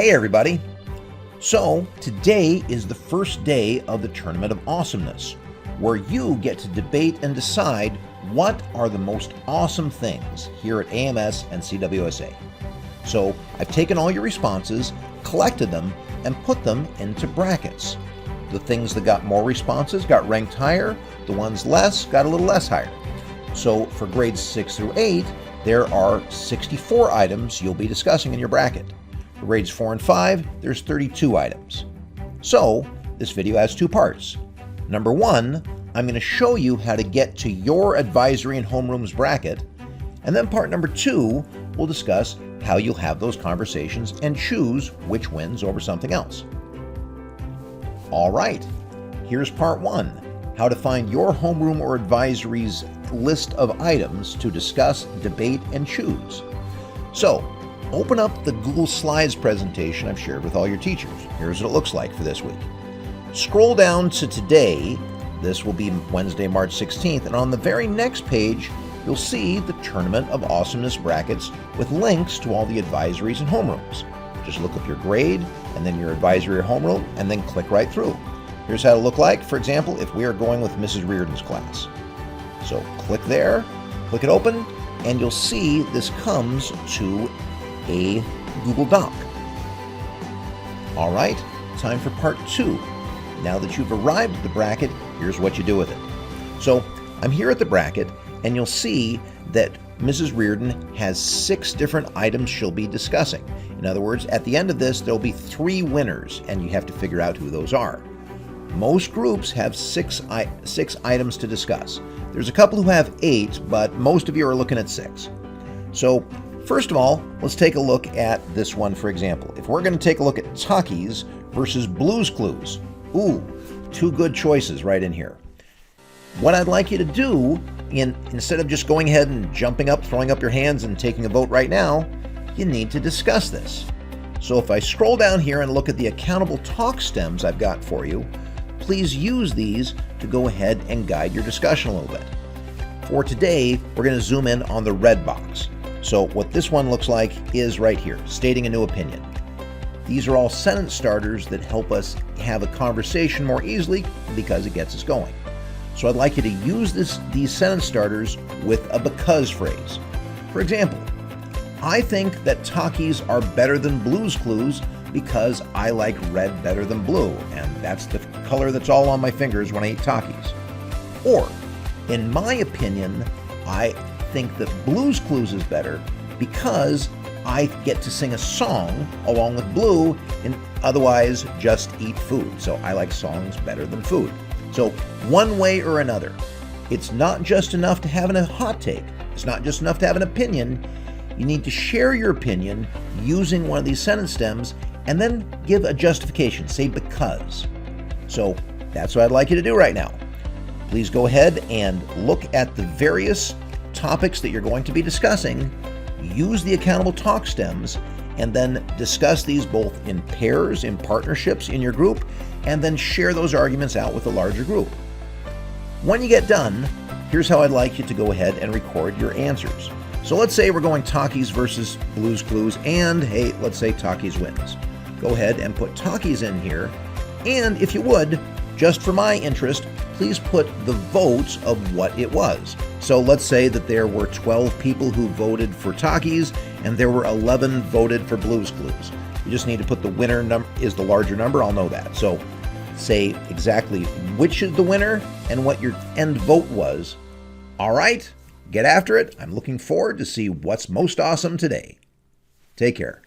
Hey everybody! So today is the first day of the Tournament of Awesomeness, where you get to debate and decide what are the most awesome things here at AMS and CWSA. So I've taken all your responses, collected them, and put them into brackets. The things that got more responses got ranked higher, the ones less got a little less higher. So for grades 6 through 8, there are 64 items you'll be discussing in your bracket. For grades 4 and 5, there's 32 items. So this video has two parts. Number one, I'm going to show you how to get to your advisory and homerooms bracket. And then part number two, we'll discuss how you'll have those conversations and choose which wins over something else. All right, here's part one, how to find your homeroom or advisory's list of items to discuss, debate, and choose. So, open up the Google Slides presentation I've shared with all your teachers. Here's what it looks like for this week. Scroll down to today. This will be Wednesday, March 16th, and on the very next page, you'll see the Tournament of Awesomeness brackets with links to all the advisories and homerooms. Just look up your grade, and then your advisory or homeroom, and then click right through. Here's how it look like, for example, if we are going with Mrs. Reardon's class. So click there, click it open, and you'll see this comes to a Google Doc. All right, time for part two. Now that you've arrived at the bracket, here's what you do with it. So I'm here at the bracket, and you'll see that Mrs. Reardon has 6 different items she'll be discussing. In other words, at the end of this, there'll be 3 winners, and you have to figure out who those are. Most groups have 6 items to discuss. There's a couple who have 8, but most of you are looking at 6. So first of all, let's take a look at this one, for example. If we're going to take a look at Takis versus Blue's Clues. Ooh, 2 good choices right in here. What I'd like you to do, instead of just going ahead and jumping up, throwing up your hands and taking a vote right now, you need to discuss this. So if I scroll down here and look at the accountable talk stems I've got for you, please use these to go ahead and guide your discussion a little bit. For today, we're going to zoom in on the red box. So what this one looks like is right here, stating a new opinion. These are all sentence starters that help us have a conversation more easily because it gets us going. So I'd like you to use these sentence starters with a because phrase. For example, I think that Takis are better than Blue's Clues because I like red better than blue, and that's the color that's all on my fingers when I eat Takis. Or, in my opinion, I think that Blue's Clues is better because I get to sing a song along with Blue and otherwise just eat food. So I like songs better than food. So one way or another, it's not just enough to have a hot take. It's not just enough to have an opinion. You need to share your opinion using one of these sentence stems and then give a justification, say because. So that's what I'd like you to do right now. Please go ahead and look at the various topics that you're going to be discussing, use the accountable talk stems, and then discuss these both in pairs, in partnerships in your group, and then share those arguments out with a larger group. When you get done, here's how I'd like you to go ahead and record your answers. So let's say we're going Takis versus Blue's Clues, and hey, let's say Takis wins. Go ahead and put Takis in here, and if you would, just for my interest, please put the votes of what it was. So let's say that there were 12 people who voted for Takis, and there were 11 voted for Blue's Clues. You just need to put the winner number is the larger number, I'll know that. So say exactly which is the winner and what your end vote was. All right, get after it. I'm looking forward to see what's most awesome today. Take care.